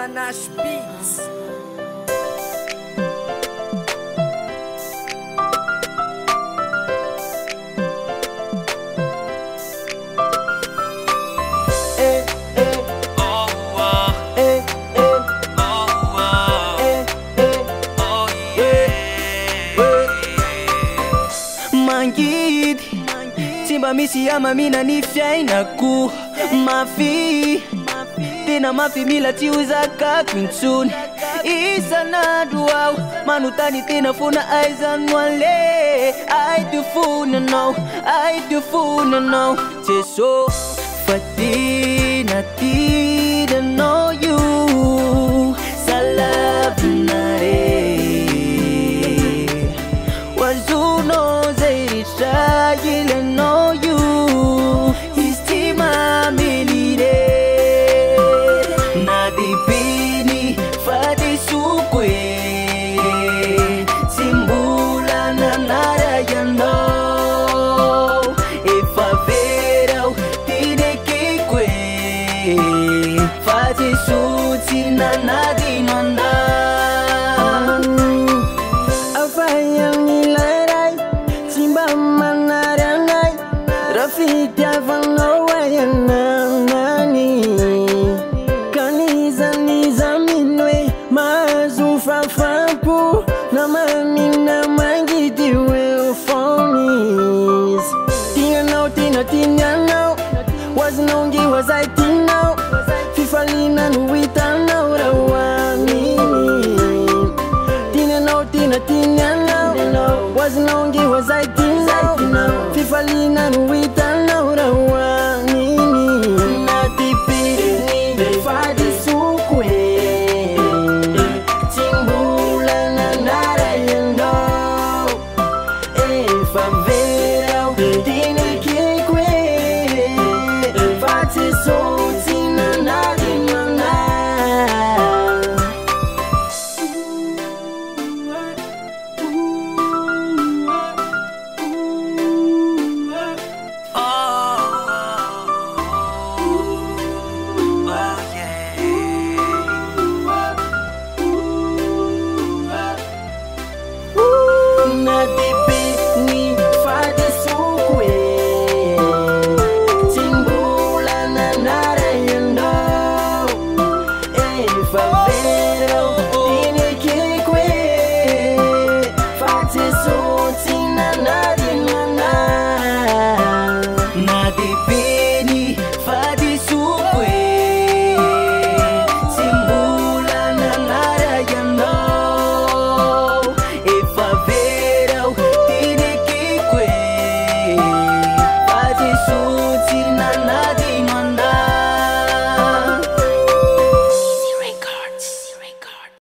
Manache Beats. Timba misi ama mina nifyaina ku mafi tena mafi mila tiuza ka kwinsun isa na duau manutani tena funa aizan wale I do funa no teso fatina tida no you salabnare wazuno zairi shagile no you istima melire nadipini fadi sukwe simbula na narayano ifavera tide kikwe fadi suti na nadinonda Rafita vano wayanani Kaniza niza minwe Mazu fafapu Na mamina mangiti will phonies Tina now Wazinongi was I tina Fifalina nuita now Rawani Tina now Wazinongi was I tina Fifalina nuita now Rawani Natipini Fadi sukwe Timbula na narayando If I'm